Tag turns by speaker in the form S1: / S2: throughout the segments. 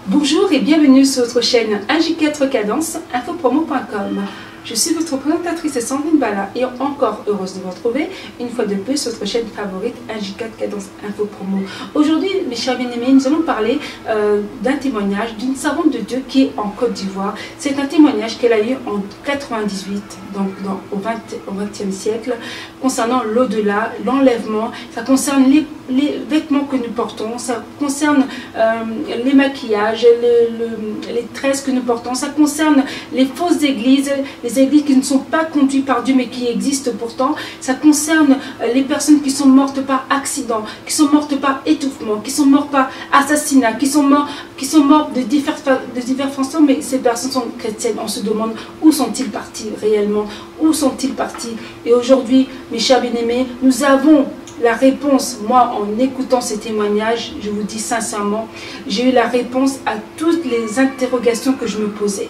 S1: Bonjour et bienvenue sur votre chaîne AJ4 Cadence, infopromo.com. Je suis votre présentatrice Sandrine Bala et encore heureuse de vous retrouver une fois de plus sur votre chaîne favorite AJ4 Cadence Infopromo. Aujourd'hui, mes chers bien-aimés, nous allons parler d'un témoignage d'une servante de Dieu qui est en Côte d'Ivoire. C'est un témoignage qu'elle a eu en 98, donc au XXe siècle, concernant l'au-delà, l'enlèvement. Ça concerne les vêtements que nous portons, ça concerne les maquillages, les tresses que nous portons, ça concerne les fausses églises, les églises qui ne sont pas conduites par Dieu mais qui existent pourtant, ça concerne les personnes qui sont mortes par accident, qui sont mortes par étouffement, qui sont mortes par assassinat, qui sont mortes de diverses façons, mais ces personnes sont chrétiennes. On se demande où sont-ils partis réellement, où sont-ils partis. Et aujourd'hui, mes chers bien-aimés, nous avons la réponse. Moi, en écoutant ces témoignages, je vous dis sincèrement, j'ai eu la réponse à toutes les interrogations que je me posais.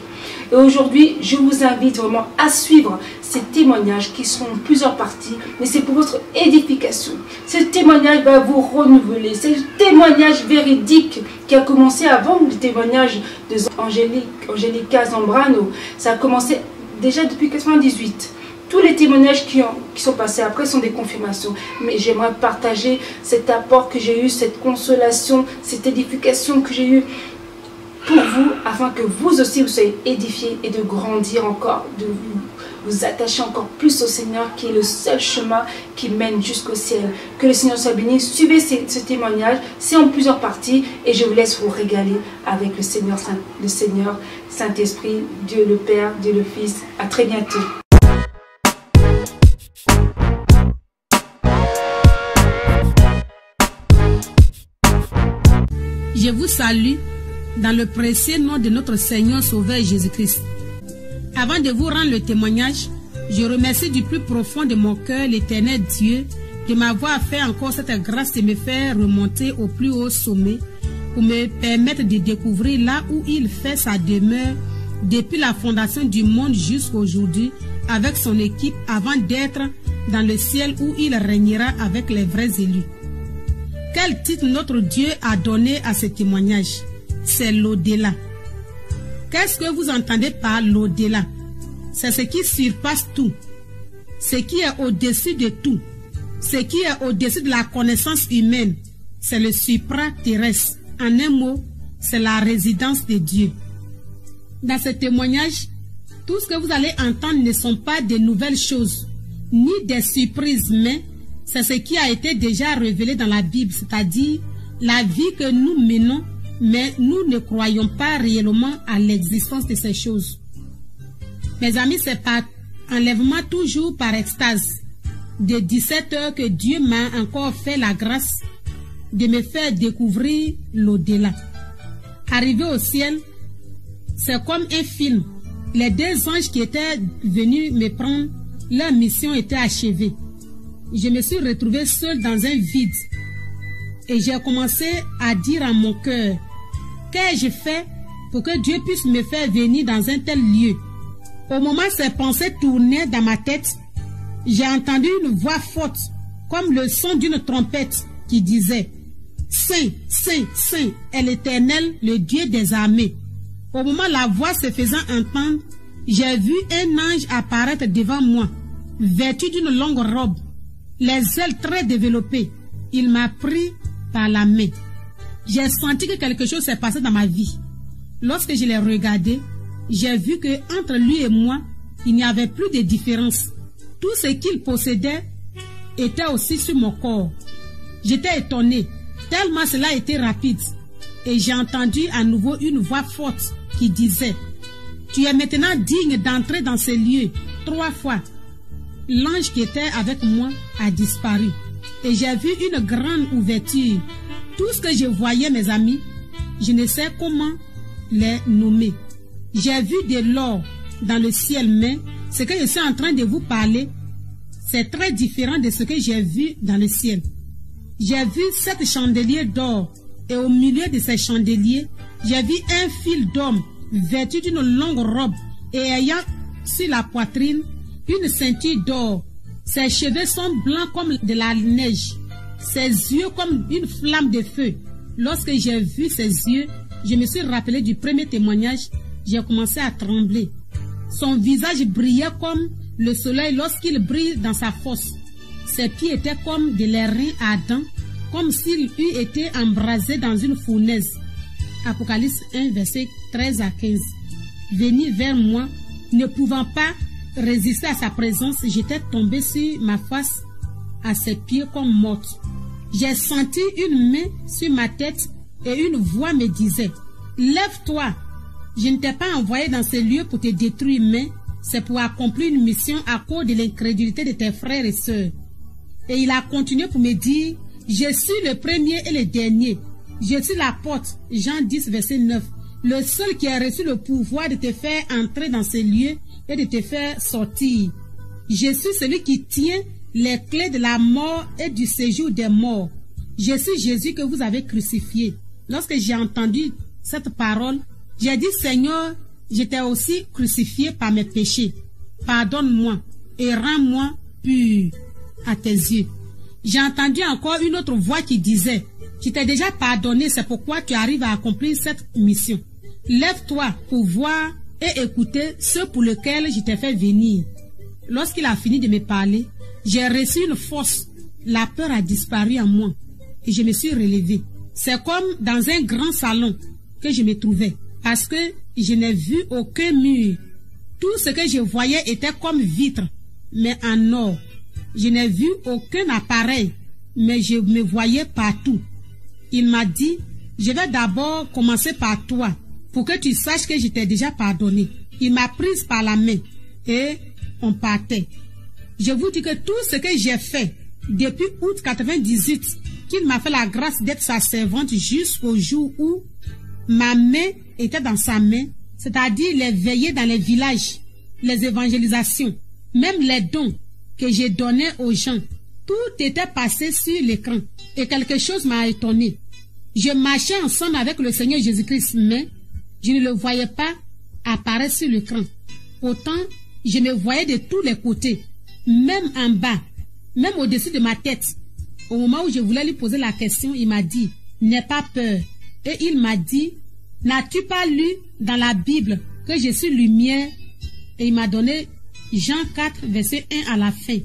S1: Et aujourd'hui, je vous invite vraiment à suivre ces témoignages qui seront en plusieurs parties, mais c'est pour votre édification. Ce témoignage va vous renouveler. C'est le témoignage véridique qui a commencé avant le témoignage de Angelica Zambrano. Ça a commencé déjà depuis 98. Tous les témoignages qui sont passés après sont des confirmations. Mais j'aimerais partager cet apport que j'ai eu, cette consolation, cette édification que j'ai eue pour vous, afin que vous aussi vous soyez édifiés et de grandir encore, de vous attacher encore plus au Seigneur, qui est le seul chemin qui mène jusqu'au ciel. Que le Seigneur soit béni. Suivez ce témoignage, c'est en plusieurs parties et je vous laisse vous régaler avec le Seigneur Saint-Esprit, Dieu le Père, Dieu le Fils. À très bientôt.
S2: Je vous salue dans le précieux nom de notre Seigneur Sauveur Jésus-Christ. Avant de vous rendre le témoignage, je remercie du plus profond de mon cœur l'Éternel Dieu de m'avoir fait encore cette grâce de me faire remonter au plus haut sommet pour me permettre de découvrir là où il fait sa demeure depuis la fondation du monde jusqu'à aujourd'hui avec son équipe avant d'être dans le ciel où il régnera avec les vrais élus. Quel titre notre Dieu a donné à ce témoignage? C'est l'au-delà. Qu'est-ce que vous entendez par l'au-delà? C'est ce qui surpasse tout, ce qui est au-dessus de tout, ce qui est au-dessus de la connaissance humaine. C'est le supra-terrestre. En un mot, c'est la résidence de Dieu. Dans ce témoignage, tout ce que vous allez entendre ne sont pas de nouvelles choses, ni des surprises, mais c'est ce qui a été déjà révélé dans la Bible, c'est-à-dire la vie que nous menons, mais nous ne croyons pas réellement à l'existence de ces choses. Mes amis, c'est par enlèvement, toujours par extase, de 17 heures que Dieu m'a encore fait la grâce de me faire découvrir l'au-delà. Arrivé au ciel, c'est comme un film. Les deux anges qui étaient venus me prendre, leur mission était achevée. Je me suis retrouvée seule dans un vide. Et j'ai commencé à dire à mon cœur, qu'ai-je fait pour que Dieu puisse me faire venir dans un tel lieu? Au moment où ces pensées tournaient dans ma tête, j'ai entendu une voix forte, comme le son d'une trompette, qui disait, « Saint, Saint, Saint est l'Éternel, le Dieu des armées. » Au moment où la voix se faisant entendre, j'ai vu un ange apparaître devant moi, vêtu d'une longue robe, les ailes très développées. Il m'a pris par la main. J'ai senti que quelque chose s'est passé dans ma vie. Lorsque je l'ai regardé, j'ai vu que entre lui et moi, il n'y avait plus de différence. Tout ce qu'il possédait était aussi sur mon corps. J'étais étonné, tellement cela était rapide. Et j'ai entendu à nouveau une voix forte qui disait, « Tu es maintenant digne d'entrer dans ce lieu 3 fois. » L'ange qui était avec moi a disparu. Et j'ai vu une grande ouverture. Tout ce que je voyais, mes amis, je ne sais comment les nommer. J'ai vu de l'or dans le ciel, mais ce que je suis en train de vous parler, C'est très différent de ce que j'ai vu dans le ciel. J'ai vu 7 chandeliers d'or, et au milieu de ces chandeliers, j'ai vu un fil d'homme vêtu d'une longue robe et ayant sur la poitrine une ceinture d'or. Ses cheveux sont blancs comme de la neige, ses yeux comme une flamme de feu. Lorsque j'ai vu ses yeux, je me suis rappelé du premier témoignage, j'ai commencé à trembler. Son visage brillait comme le soleil lorsqu'il brille dans sa fosse. Ses pieds étaient comme de l'airain ardent, comme s'il eût été embrasé dans une fournaise. Apocalypse 1, verset 13 à 15. Venu vers moi, ne pouvant pas résister à sa présence, j'étais tombée sur ma face à ses pieds comme morte. J'ai senti une main sur ma tête et une voix me disait, « Lève-toi, je ne t'ai pas envoyé dans ces lieux pour te détruire, mais c'est pour accomplir une mission à cause de l'incrédulité de tes frères et sœurs. » Et il a continué pour me dire, « Je suis le premier et le dernier. Je suis la porte. » Jean 10, verset 9. Le seul qui a reçu le pouvoir de te faire entrer dans ces lieux et de te faire sortir. Je suis celui qui tient les clés de la mort et du séjour des morts. Je suis Jésus que vous avez crucifié. Lorsque j'ai entendu cette parole, j'ai dit, Seigneur, j'étais aussi crucifié par mes péchés. Pardonne-moi et rends-moi pur à tes yeux. J'ai entendu encore une autre voix qui disait, je t'ai déjà pardonné, c'est pourquoi tu arrives à accomplir cette mission. Lève-toi pour voir et écouter ce pour lequel je t'ai fait venir. Lorsqu'il a fini de me parler, j'ai reçu une force. La peur a disparu en moi et je me suis relevée. C'est comme dans un grand salon que je me trouvais parce que je n'ai vu aucun mur. Tout ce que je voyais était comme vitre, mais en or. Je n'ai vu aucun appareil, mais je me voyais partout. Il m'a dit, je vais d'abord commencer par toi, pour que tu saches que je t'ai déjà pardonné. Il m'a prise par la main et on partait. Je vous dis que tout ce que j'ai fait depuis août 98, qu'il m'a fait la grâce d'être sa servante jusqu'au jour où ma main était dans sa main, c'est-à-dire les veillées dans les villages, les évangélisations, même les dons que j'ai donnés aux gens, tout était passé sur l'écran et quelque chose m'a étonné. Je marchais ensemble avec le Seigneur Jésus-Christ, mais je ne le voyais pas apparaître sur l'écran. Pourtant, je me voyais de tous les côtés, même en bas, même au-dessus de ma tête. Au moment où je voulais lui poser la question, il m'a dit, n'aie pas peur. Et il m'a dit, n'as-tu pas lu dans la Bible que je suis lumière? Et il m'a donné Jean 4, verset 1 à la fin.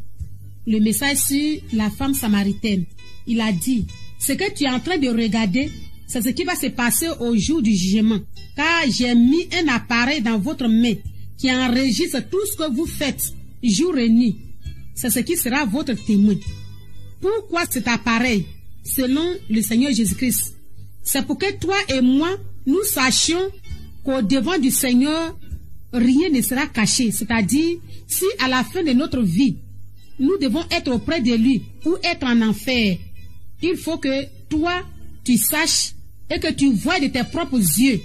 S2: Le message sur la femme samaritaine. Il a dit, ce que tu es en train de regarder, c'est ce qui va se passer au jour du jugement. Car j'ai mis un appareil dans votre main qui enregistre tout ce que vous faites jour et nuit. C'est ce qui sera votre témoin. Pourquoi cet appareil? Selon le Seigneur Jésus-Christ, c'est pour que toi et moi, nous sachions qu'au devant du Seigneur, rien ne sera caché. C'est-à-dire, si à la fin de notre vie, nous devons être auprès de lui ou être en enfer, il faut que toi, tu saches et que tu vois de tes propres yeux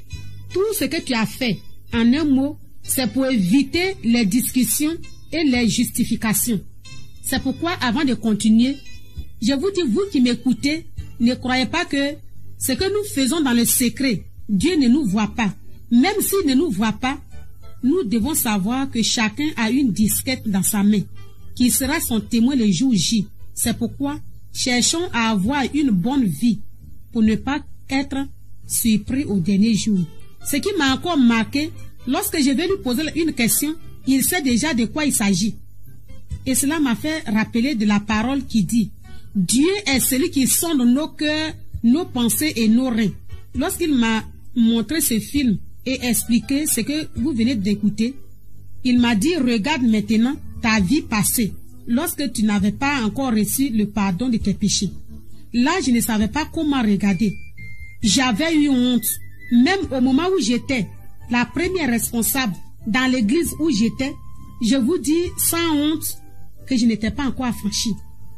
S2: tout ce que tu as fait. En un mot, c'est pour éviter les discussions et les justifications. C'est pourquoi, avant de continuer, je vous dis, vous qui m'écoutez, ne croyez pas que ce que nous faisons dans le secret, Dieu ne nous voit pas. Même s'il ne nous voit pas, nous devons savoir que chacun a une disquette dans sa main, qui sera son témoin le jour J. C'est pourquoi, cherchons à avoir une bonne vie, pour ne pas être surpris au dernier jour. Ce qui m'a encore marqué, lorsque je vais lui poser une question, il sait déjà de quoi il s'agit. Et cela m'a fait rappeler de la parole qui dit, Dieu est celui qui sonde nos cœurs, nos pensées et nos reins. Lorsqu'il m'a montré ce film et expliqué ce que vous venez d'écouter, il m'a dit, regarde maintenant ta vie passée, lorsque tu n'avais pas encore reçu le pardon de tes péchés. Là, je ne savais pas comment regarder. J'avais eu honte. Même au moment où j'étais la première responsable dans l'église où j'étais, je vous dis sans honte que je n'étais pas encore affranchie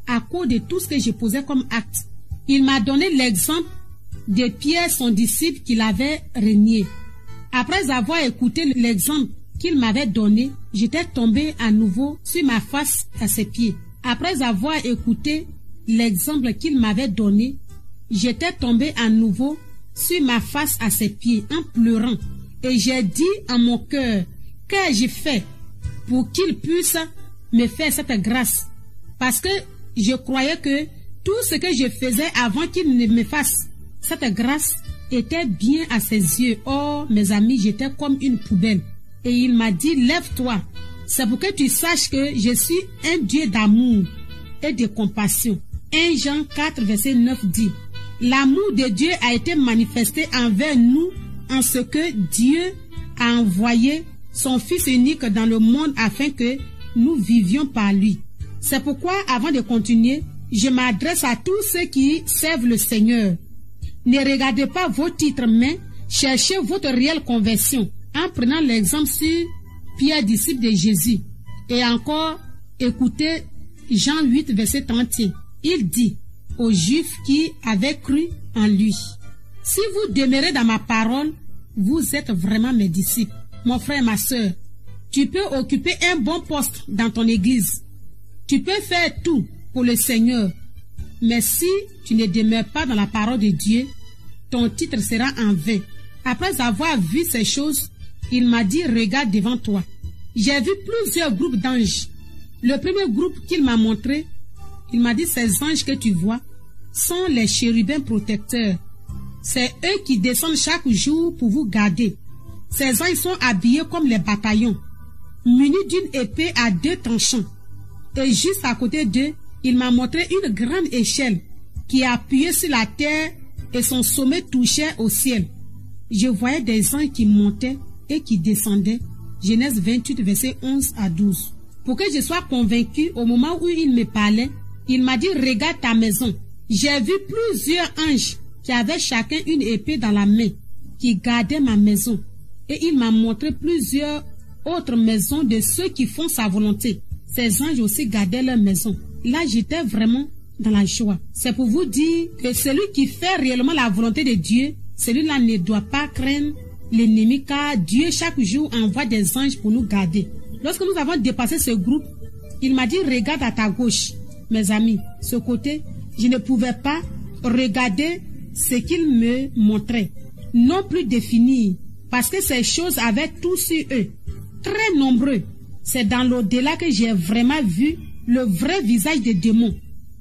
S2: à cause de tout ce que je posais comme acte. Il m'a donné l'exemple de Pierre, son disciple, qu'il avait renié. Après avoir écouté l'exemple qu'il m'avait donné, j'étais tombée à nouveau sur ma face à ses pieds. Après avoir écouté l'exemple qu'il m'avait donné, j'étais tombé à nouveau sur ma face à ses pieds en pleurant. Et j'ai dit en mon cœur, qu'ai-je fait pour qu'il puisse me faire cette grâce? Parce que je croyais que tout ce que je faisais avant qu'il ne me fasse cette grâce était bien à ses yeux. Oh, mes amis, j'étais comme une poubelle. Et il m'a dit, lève-toi. C'est pour que tu saches que je suis un Dieu d'amour et de compassion. 1 Jean 4, verset 9 dit, l'amour de Dieu a été manifesté envers nous en ce que Dieu a envoyé son Fils unique dans le monde afin que nous vivions par lui. C'est pourquoi, avant de continuer, je m'adresse à tous ceux qui servent le Seigneur. Ne regardez pas vos titres, mais cherchez votre réelle conversion en prenant l'exemple sur Pierre, disciple de Jésus. Et encore, écoutez Jean 8, verset 31. Il dit aux Juifs qui avaient cru en lui, si vous demeurez dans ma parole, vous êtes vraiment mes disciples. Mon frère, ma soeur, tu peux occuper un bon poste dans ton église. Tu peux faire tout pour le Seigneur. Mais si tu ne demeures pas dans la parole de Dieu, ton titre sera en vain. Après avoir vu ces choses, il m'a dit, regarde devant toi. J'ai vu plusieurs groupes d'anges. Le premier groupe qu'il m'a montré, il m'a dit, ces anges que tu vois sont les chérubins protecteurs. C'est eux qui descendent chaque jour pour vous garder. Ces anges sont habillés comme les bataillons, munis d'une épée à 2 tranchants. Et juste à côté d'eux, il m'a montré une grande échelle qui est appuyée sur la terre et son sommet touchait au ciel. Je voyais des anges qui montaient et qui descendaient. Genèse 28, verset 11 à 12. Pour que je sois convaincu, au moment où il me parlait, il m'a dit, regarde ta maison. J'ai vu plusieurs anges qui avaient chacun une épée dans la main, qui gardaient ma maison. Et il m'a montré plusieurs autres maisons de ceux qui font sa volonté. Ces anges aussi gardaient leur maison. Là, j'étais vraiment dans la joie. C'est pour vous dire que celui qui fait réellement la volonté de Dieu, celui-là ne doit pas craindre l'ennemi, car Dieu chaque jour envoie des anges pour nous garder. Lorsque nous avons dépassé ce groupe, il m'a dit, regarde à ta gauche. Mes amis, ce côté, je ne pouvais pas regarder ce qu'il me montrait, non plus définir, parce que ces choses avaient tout sur eux, très nombreux. C'est dans l'au-delà que j'ai vraiment vu le vrai visage des démons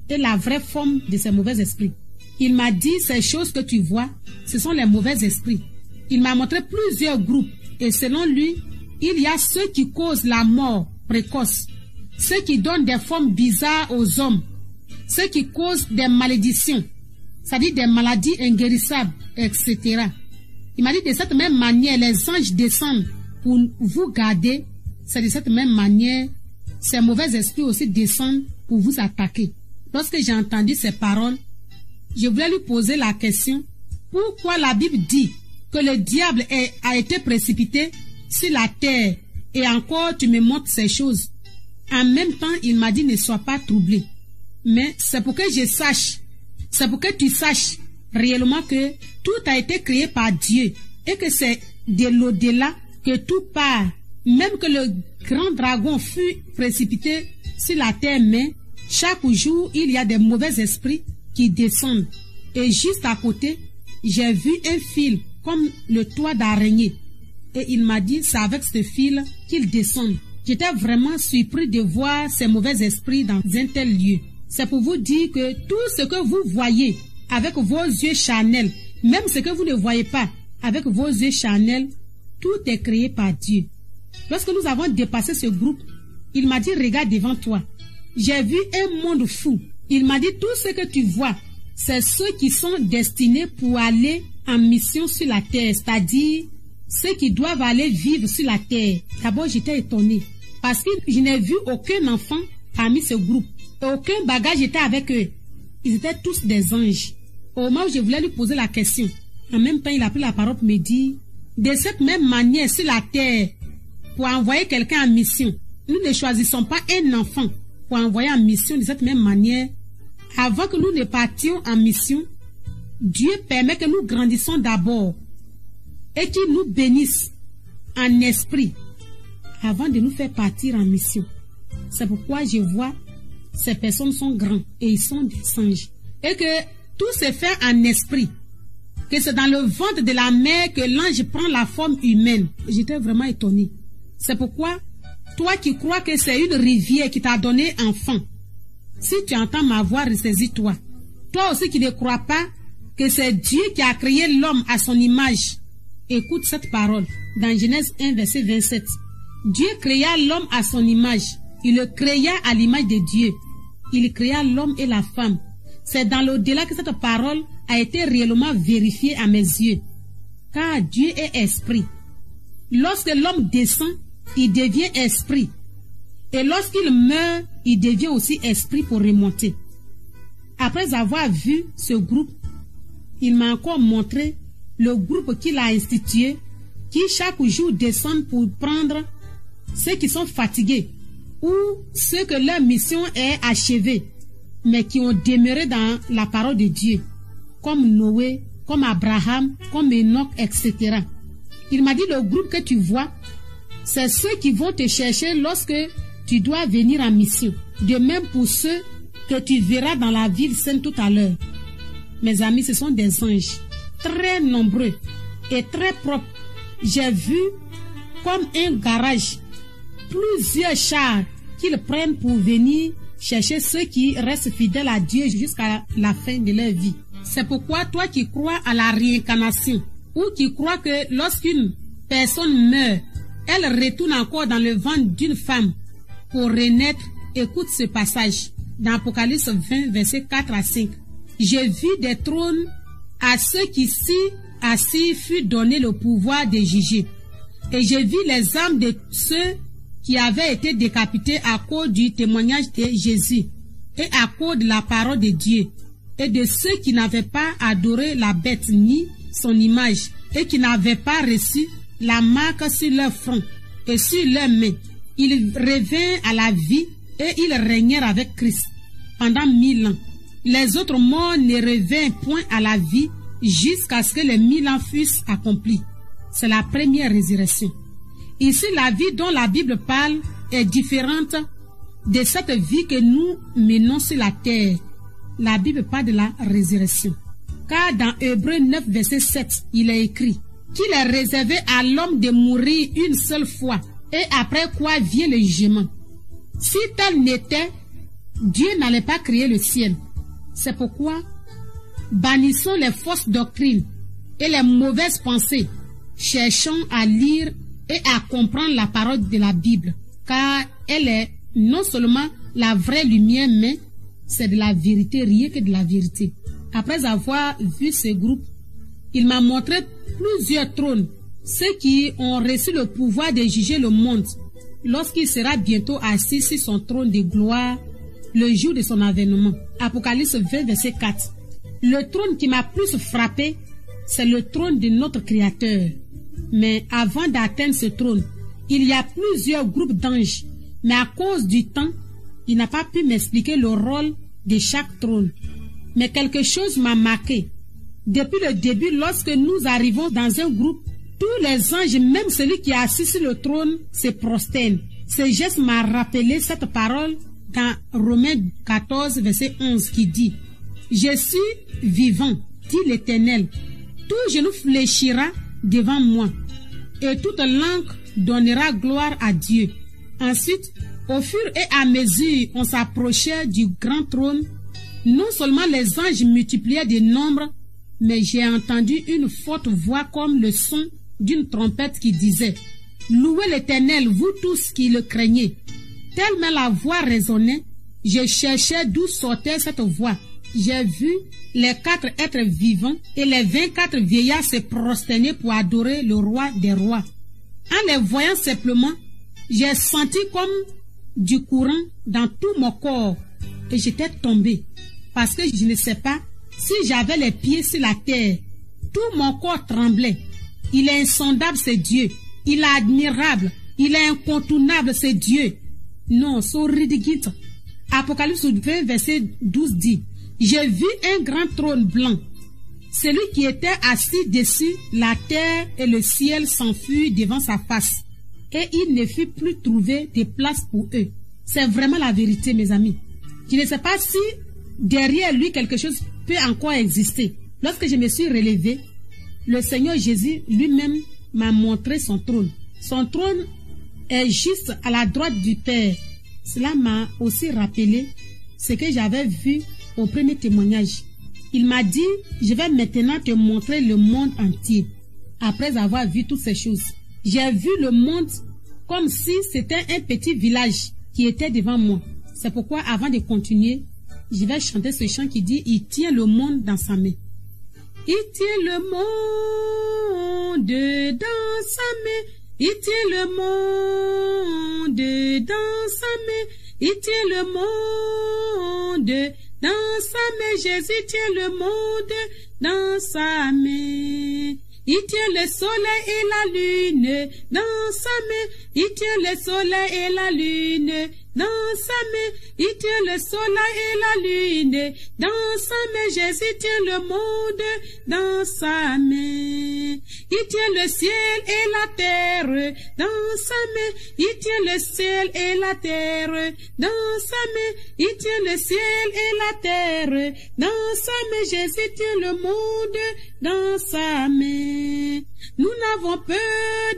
S2: et la vraie forme de ces mauvais esprits. Il m'a dit, ces choses que tu vois, ce sont les mauvais esprits. Il m'a montré plusieurs groupes et selon lui, il y a ceux qui causent la mort précoce, ceux qui donnent des formes bizarres aux hommes, ceux qui causent des malédictions, c'est-à-dire des maladies inguérissables, etc. Il m'a dit, de cette même manière, les anges descendent pour vous garder. C'est de cette même manière, ces mauvais esprits aussi descendent pour vous attaquer. Lorsque j'ai entendu ces paroles, je voulais lui poser la question, pourquoi la Bible dit que le diable a été précipité sur la terre et encore tu me montres ces choses? En même temps, il m'a dit, ne sois pas troublé. Mais c'est pour que je sache, c'est pour que tu saches réellement que tout a été créé par Dieu et que c'est de l'au-delà que tout part. Même que le grand dragon fut précipité sur la terre, mais chaque jour, il y a des mauvais esprits qui descendent. Et juste à côté, j'ai vu un fil comme le toit d'araignée. Et il m'a dit, c'est avec ce fil qu'il descend. J'étais vraiment surpris de voir ces mauvais esprits dans un tel lieu. C'est pour vous dire que tout ce que vous voyez avec vos yeux charnels, même ce que vous ne voyez pas avec vos yeux charnels, tout est créé par Dieu. Lorsque nous avons dépassé ce groupe, il m'a dit, regarde devant toi. J'ai vu un monde fou. Il m'a dit, tout ce que tu vois, c'est ceux qui sont destinés pour aller en mission sur la terre, c'est-à-dire ceux qui doivent aller vivre sur la terre. D'abord, j'étais étonné parce que je n'ai vu aucun enfant parmi ce groupe. Aucun bagage était avec eux. Ils étaient tous des anges. Au moment où je voulais lui poser la question, en même temps, il a pris la parole pour me dire, de cette même manière sur la terre, pour envoyer quelqu'un en mission, nous ne choisissons pas un enfant pour envoyer en mission de cette même manière. Avant que nous ne partions en mission, Dieu permet que nous grandissions d'abord et qu'il nous bénisse en esprit avant de nous faire partir en mission. C'est pourquoi je vois ces personnes sont grands et ils sont des singes. Et que tout se fait en esprit. Que c'est dans le ventre de la mère que l'ange prend la forme humaine. J'étais vraiment étonnée. C'est pourquoi, toi qui crois que c'est une rivière qui t'a donné enfant, si tu entends ma voix, ressaisis-toi. Toi aussi qui ne crois pas que c'est Dieu qui a créé l'homme à son image, écoute cette parole dans Genèse 1, verset 27. Dieu créa l'homme à son image. Il le créa à l'image de Dieu. Il créa l'homme et la femme. C'est dans l'au-delà que cette parole a été réellement vérifiée à mes yeux. Car Dieu est esprit. Lorsque l'homme descend, il devient esprit. Et lorsqu'il meurt, il devient aussi esprit pour remonter. Après avoir vu ce groupe, il m'a encore montré le groupe qu'il a institué, qui chaque jour descendent pour prendre ceux qui sont fatigués ou ceux que leur mission est achevée, mais qui ont demeuré dans la parole de Dieu, comme Noé, comme Abraham, comme Enoch, etc. Il m'a dit, le groupe que tu vois, c'est ceux qui vont te chercher lorsque tu dois venir en mission. De même pour ceux que tu verras dans la ville sainte tout à l'heure. Mes amis, ce sont des anges, très nombreux et très propres. J'ai vu comme un garage, plusieurs chars qu'ils prennent pour venir chercher ceux qui restent fidèles à Dieu jusqu'à la fin de leur vie. C'est pourquoi toi qui crois à la réincarnation ou qui crois que lorsqu'une personne meurt, elle retourne encore dans le ventre d'une femme pour renaître, écoute ce passage dans Apocalypse 20, versets 4 à 5. J'ai vu des trônes à ceux qui s'y assis fut donné le pouvoir de juger. Et j'ai vu les âmes de ceux qui avaient été décapités à cause du témoignage de Jésus et à cause de la parole de Dieu, et de ceux qui n'avaient pas adoré la bête ni son image, et qui n'avaient pas reçu la marque sur leur front et sur leurs mains. Ils revinrent à la vie et ils régnèrent avec Christ pendant 1000 ans. Les autres morts ne revinrent point à la vie jusqu'à ce que les 1000 ans fussent accomplis. C'est la première résurrection. Ici, la vie dont la Bible parle est différente de cette vie que nous menons sur la terre. La Bible parle de la résurrection. Car dans Hébreux 9, verset 7, il est écrit qu'il est réservé à l'homme de mourir une seule fois, et après quoi vient le jugement. Si tel n'était, Dieu n'allait pas créer le ciel. C'est pourquoi bannissons les fausses doctrines et les mauvaises pensées. Cherchons à lire et à comprendre la parole de la Bible, car elle est non seulement la vraie lumière, mais c'est de la vérité, rien que de la vérité. Après avoir vu ce groupe, il m'a montré plusieurs trônes, ceux qui ont reçu le pouvoir de juger le monde, lorsqu'il sera bientôt assis sur son trône de gloire, le jour de son avènement. Apocalypse 20, verset 4. Le trône qui m'a plus frappé, c'est le trône de notre Créateur. Mais avant d'atteindre ce trône, il y a plusieurs groupes d'anges. Mais à cause du temps, il n'a pas pu m'expliquer le rôle de chaque trône. Mais quelque chose m'a marqué. Depuis le début, lorsque nous arrivons dans un groupe, tous les anges, même celui qui est assis sur le trône, se prosternent. Ce geste m'a rappelé cette parole dans Romains 14, verset 11, qui dit « Je suis vivant, dit l'Éternel. Tout genou fléchira devant moi, et toute langue donnera gloire à Dieu. » Ensuite, au fur et à mesure on s'approchait du grand trône, non seulement les anges multipliaient de nombre, mais j'ai entendu une forte voix comme le son d'une trompette qui disait « Louez l'Éternel, vous tous qui le craignez. » Tellement la voix résonnait, je cherchais d'où sortait cette voix. J'ai vu les 4 êtres vivants et les 24 vieillards se prosterner pour adorer le roi des rois. En les voyant simplement, j'ai senti comme du courant dans tout mon corps et j'étais tombé parce que je ne sais pas si j'avais les pieds sur la terre. Tout mon corps tremblait. Il est insondable, c'est Dieu. Il est admirable. Il est incontournable, c'est Dieu. Non, so ridigite. Apocalypse 20, verset 12 dit « J'ai vu un grand trône blanc. Celui qui était assis dessus, la terre et le ciel s'enfuirent devant sa face. Et il ne fut plus trouvé de place pour eux. » C'est vraiment la vérité, mes amis. Je ne sais pas si derrière lui quelque chose peut encore exister. Lorsque je me suis relevée, le Seigneur Jésus lui-même m'a montré son trône. Son trône est juste à la droite du Père. Cela m'a aussi rappelé ce que j'avais vu au premier témoignage. Il m'a dit, je vais maintenant te montrer le monde entier. Après avoir vu toutes ces choses, j'ai vu le monde comme si c'était un petit village qui était devant moi. C'est pourquoi, avant de continuer, je vais chanter ce chant qui dit, il tient le monde dans sa main. Il tient le monde dans sa main. Il tient le monde dans sa main. Il tient le monde dans sa main. Jésus tient le monde dans sa main. Il tient le soleil et la lune dans sa main. Il tient le soleil et la lune dans sa main. Il tient le soleil et la lune dans sa main. Jésus tient le monde dans sa main. Il tient le ciel et la terre dans sa main. Il tient le ciel et la terre dans sa main. Il tient le ciel et la terre dans sa main. Jésus tient le monde dans sa main. Nous n'avons peur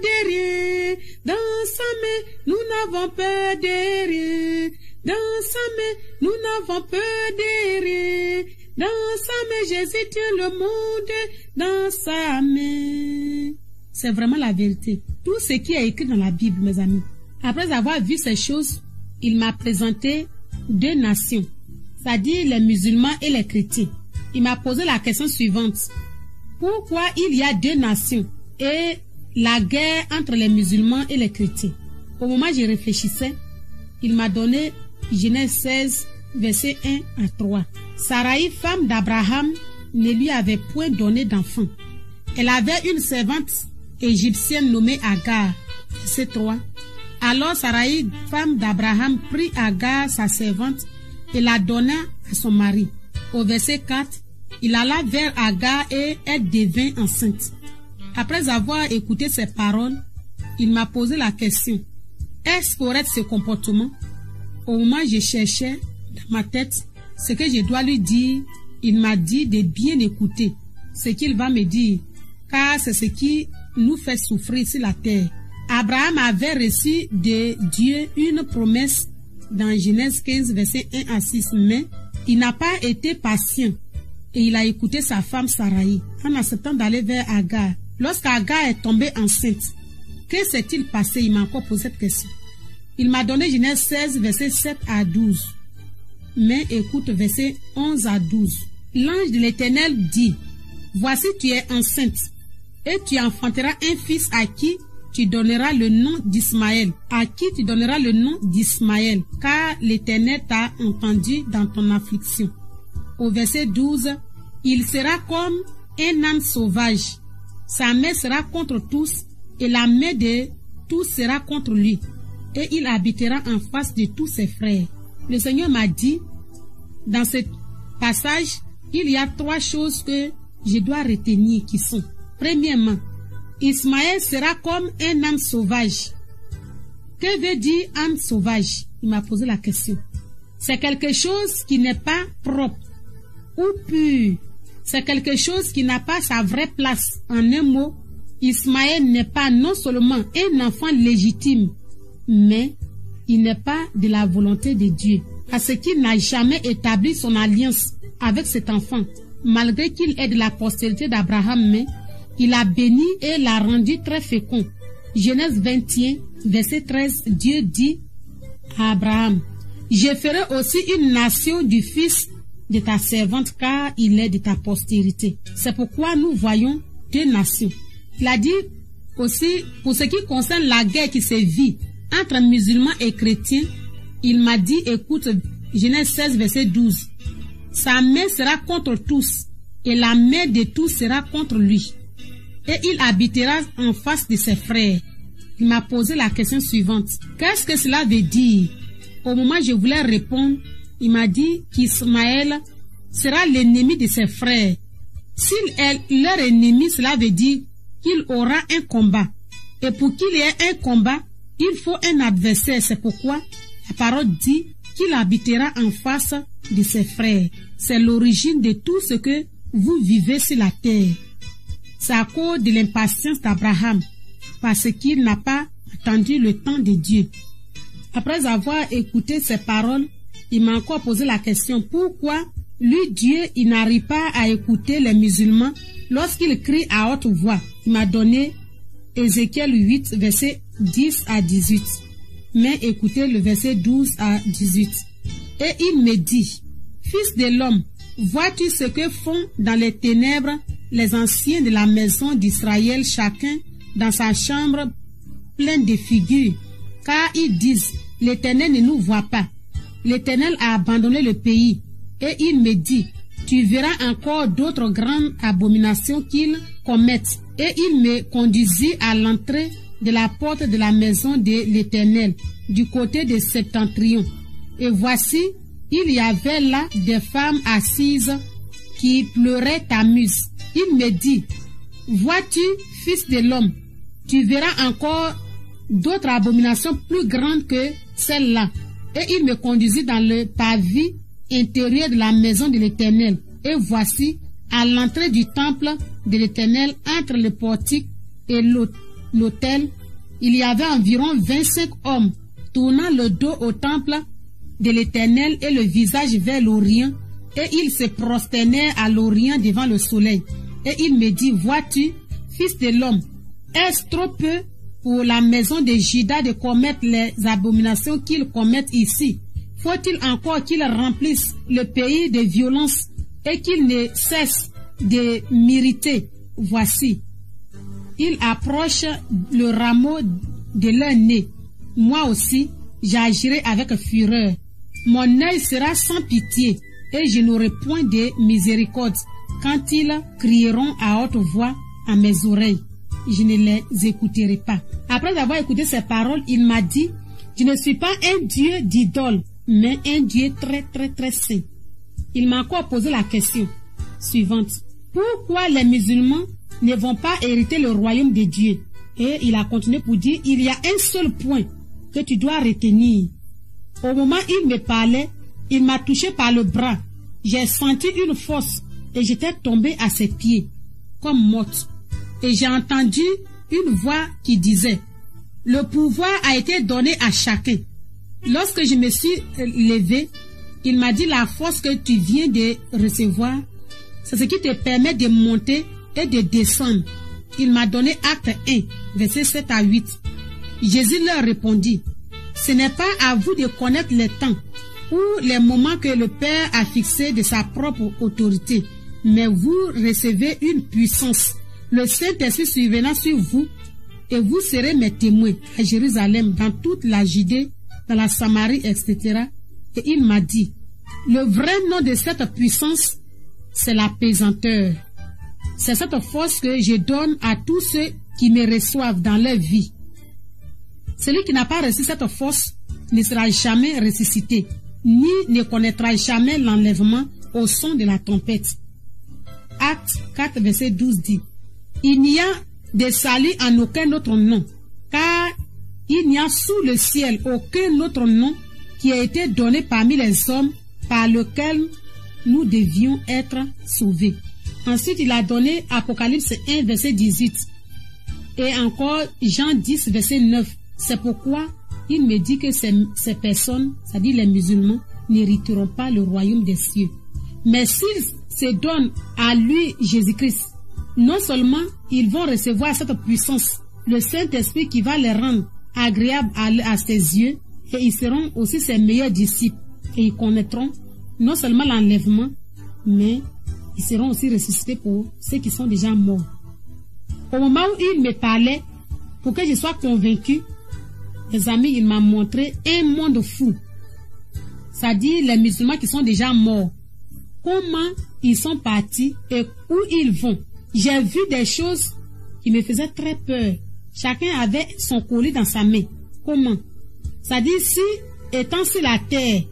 S2: de rien dans sa main. Nous n'avons peur de rien dans sa main. Nous n'avons peur de rien dans sa main. Jésus tient le monde dans sa main. C'est vraiment la vérité. Tout ce qui est écrit dans la Bible, mes amis. Après avoir vu ces choses, il m'a présenté deux nations, c'est-à-dire les musulmans et les chrétiens. Il m'a posé la question suivante. Pourquoi il y a deux nations et la guerre entre les musulmans et les chrétiens? Au moment où je réfléchissais, il m'a donné Genèse 16, versets 1 à 3. Sarai, femme d'Abraham, ne lui avait point donné d'enfant. Elle avait une servante égyptienne nommée Agar. Verset 3. Alors Sarai, femme d'Abraham, prit Agar, sa servante, et la donna à son mari. Au verset 4, il alla vers Agar et elle devint enceinte. Après avoir écouté ces paroles, il m'a posé la question. Est-ce correct ce comportement? Au moment où je cherchais dans ma tête ce que je dois lui dire, il m'a dit de bien écouter ce qu'il va me dire, car c'est ce qui nous fait souffrir sur la terre. Abraham avait reçu de Dieu une promesse dans Genèse 15, verset 1 à 6, mais il n'a pas été patient et il a écouté sa femme Sarai en acceptant d'aller vers Agar. Lorsqu'Agar est tombée enceinte, que s'est-il passé? Il m'a encore posé cette question. Il m'a donné Genèse 16, verset 7 à 12. Mais écoute, verset 11 à 12. L'ange de l'Éternel dit, voici tu es enceinte, et tu enfanteras un fils à qui tu donneras le nom d'Ismaël. À qui tu donneras le nom d'Ismaël, car l'Éternel t'a entendu dans ton affliction. Au verset 12, il sera comme un âne sauvage. Sa main sera contre tous, et la main de tous sera contre lui. Et il habitera en face de tous ses frères. Le Seigneur m'a dit, dans ce passage, il y a trois choses que je dois retenir qui sont, premièrement, Ismaël sera comme un âne sauvage. Que veut dire âne sauvage? Il m'a posé la question. C'est quelque chose qui n'est pas propre ou pur. C'est quelque chose qui n'a pas sa vraie place. En un mot, Ismaël n'est pas non seulement un enfant légitime, mais il n'est pas de la volonté de Dieu, parce qu'il n'a jamais établi son alliance avec cet enfant, malgré qu'il est de la postérité d'Abraham, mais il a béni et l'a rendu très fécond. Genèse 21, verset 13, Dieu dit à Abraham, je ferai aussi une nation du fils de ta servante, car il est de ta postérité. C'est pourquoi nous voyons deux nations. Il a dit aussi, pour ce qui concerne la guerre qui se vit entre musulmans et chrétiens, il m'a dit, écoute, Genèse 16, verset 12, sa main sera contre tous, et la main de tous sera contre lui, et il habitera en face de ses frères. Il m'a posé la question suivante. Qu'est-ce que cela veut dire? Au moment où je voulais répondre, il m'a dit qu'Ismaël sera l'ennemi de ses frères. S'il est leur ennemi, cela veut dire qu'il aura un combat. Et pour qu'il y ait un combat, il faut un adversaire. C'est pourquoi la parole dit qu'il habitera en face de ses frères. C'est l'origine de tout ce que vous vivez sur la terre. C'est à cause de l'impatience d'Abraham, parce qu'il n'a pas attendu le temps de Dieu. Après avoir écouté ces paroles, il m'a encore posé la question, pourquoi lui, Dieu, il n'arrive pas à écouter les musulmans lorsqu'ils crient à haute voix? Il m'a donné Ézéchiel 8, verset 10 à 18. Mais écoutez le verset 12 à 18. Et il me dit, fils de l'homme, vois-tu ce que font dans les ténèbres les anciens de la maison d'Israël, chacun dans sa chambre pleine de figures? Car ils disent, l'Éternel ne nous voit pas. L'Éternel a abandonné le pays. Et il me dit, tu verras encore d'autres grandes abominations qu'ils commettent. Et il me conduisit à l'entrée de la porte de la maison de l'Éternel, du côté de Septentrion. Et voici, il y avait là des femmes assises qui pleuraient Tammuz. Il me dit, vois-tu, fils de l'homme, tu verras encore d'autres abominations plus grandes que celles-là. Et il me conduisit dans le parvis intérieur de la maison de l'Éternel. Et voici, à l'entrée du temple de l'Éternel, entre le portique et l'autel, il y avait environ 25 hommes tournant le dos au temple de l'Éternel et le visage vers l'Orient, et ils se prosternèrent à l'Orient devant le soleil. Et il me dit, vois-tu, fils de l'homme, est-ce trop peu pour la maison de Juda de commettre les abominations qu'ils commettent ici? Faut-il encore qu'ils remplissent le pays de violence et qu'ils ne cessent de m'irriter? Voici, ils approchent le rameau de leur nez. Moi aussi, j'agirai avec fureur. Mon œil sera sans pitié et je n'aurai point de miséricorde quand ils crieront à haute voix à mes oreilles. Je ne les écouterai pas. Après avoir écouté ces paroles, il m'a dit, je ne suis pas un Dieu d'idole, mais un Dieu très très très saint. Il m'a encore posé la question suivante. Pourquoi les musulmans ne vont pas hériter le royaume de Dieu? Et il a continué pour dire, il y a un seul point que tu dois retenir. Au moment où il me parlait, il m'a touché par le bras. J'ai senti une force et j'étais tombée à ses pieds, comme morte. Et j'ai entendu une voix qui disait, le pouvoir a été donné à chacun. Lorsque je me suis levée, il m'a dit, la force que tu viens de recevoir, c'est ce qui te permet de monter et de descendre. Il m'a donné Acte 1, versets 7 à 8. Jésus leur répondit, ce n'est pas à vous de connaître les temps ou les moments que le Père a fixés de sa propre autorité, mais vous recevez une puissance. Le Saint-Esprit surviendra sur vous et vous serez mes témoins à Jérusalem, dans toute la Judée, dans la Samarie, etc. Et il m'a dit, le vrai nom de cette puissance, c'est la pesanteur. C'est cette force que je donne à tous ceux qui me reçoivent dans leur vie. Celui qui n'a pas reçu cette force ne sera jamais ressuscité, ni ne connaîtra jamais l'enlèvement au son de la trompette. Acte 4, verset 12 dit, il n'y a de salut en aucun autre nom, car il n'y a sous le ciel aucun autre nom qui a été donné parmi les hommes par lequel nous devions être sauvés. Ensuite, il a donné Apocalypse 1, verset 18. Et encore Jean 10, verset 9. C'est pourquoi il me dit que ces personnes, c'est-à-dire les musulmans, n'hériteront pas le royaume des cieux. Mais s'ils se donnent à lui, Jésus-Christ, non seulement ils vont recevoir cette puissance, le Saint-Esprit qui va les rendre agréables à ses yeux, et ils seront aussi ses meilleurs disciples. Et ils connaîtront non seulement l'enlèvement, mais ils seront aussi ressuscités pour ceux qui sont déjà morts. Au moment où il me parlait, pour que je sois convaincu, les amis, il m'a montré un monde fou. C'est-à-dire les musulmans qui sont déjà morts. Comment ils sont partis et où ils vont. J'ai vu des choses qui me faisaient très peur. Chacun avait son collier dans sa main. Comment? C'est-à-dire si, étant sur la terre,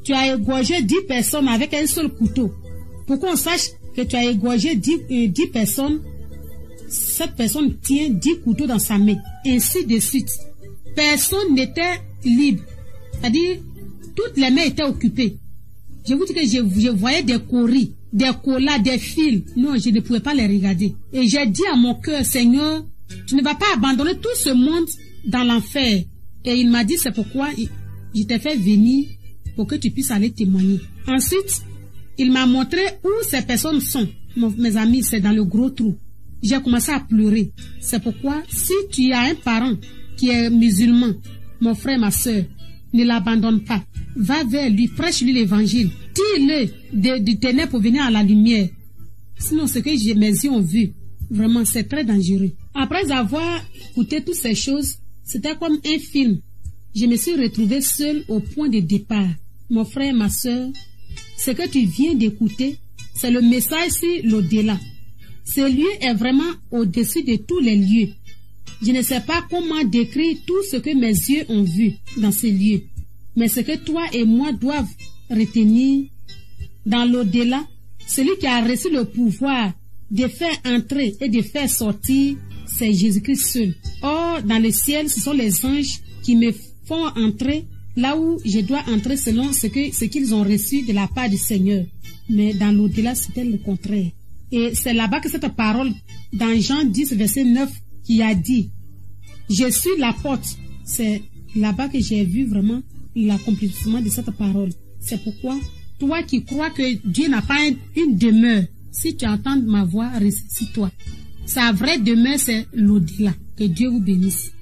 S2: tu as égorgé 10 personnes avec un seul couteau, pour qu'on sache que tu as égorgé 10 personnes, cette personne tient 10 couteaux dans sa main, ainsi de suite. Personne n'était libre. C'est-à-dire, toutes les mains étaient occupées. Je vous dis que je voyais des coris, des colas, des fils. Non, je ne pouvais pas les regarder. Et j'ai dit à mon cœur, Seigneur, tu ne vas pas abandonner tout ce monde dans l'enfer. Et il m'a dit, c'est pourquoi je t'ai fait venir pour que tu puisses aller témoigner. Ensuite, il m'a montré où ces personnes sont. Mes amis, c'est dans le gros trou. J'ai commencé à pleurer. C'est pourquoi, si tu as un parent qui est musulman, mon frère, ma soeur, ne l'abandonne pas. Va vers lui, prêche-lui l'évangile. Tire-le du ténèbre pour venir à la lumière. Sinon, ce que mes yeux ont vu, vraiment, c'est très dangereux. Après avoir écouté toutes ces choses, c'était comme un film. Je me suis retrouvée seule au point de départ. Mon frère, ma soeur, ce que tu viens d'écouter, c'est le message sur l'au-delà. Ce lieu est vraiment au-dessus de tous les lieux. Je ne sais pas comment décrire tout ce que mes yeux ont vu dans ces lieux. Mais ce que toi et moi doivent retenir dans l'au-delà, celui qui a reçu le pouvoir de faire entrer et de faire sortir, c'est Jésus-Christ seul. Or, dans le ciel, ce sont les anges qui me font entrer là où je dois entrer selon ce qu'ils ont reçu de la part du Seigneur. Mais dans l'au-delà, c'était le contraire. Et c'est là-bas que cette parole, dans Jean 10, verset 9, qui a dit, je suis la porte. C'est là-bas que j'ai vu vraiment l'accomplissement de cette parole. C'est pourquoi, toi qui crois que Dieu n'a pas une demeure, si tu entends ma voix, récite-toi. Sa vraie demeure, c'est l'au-delà. Que Dieu vous bénisse.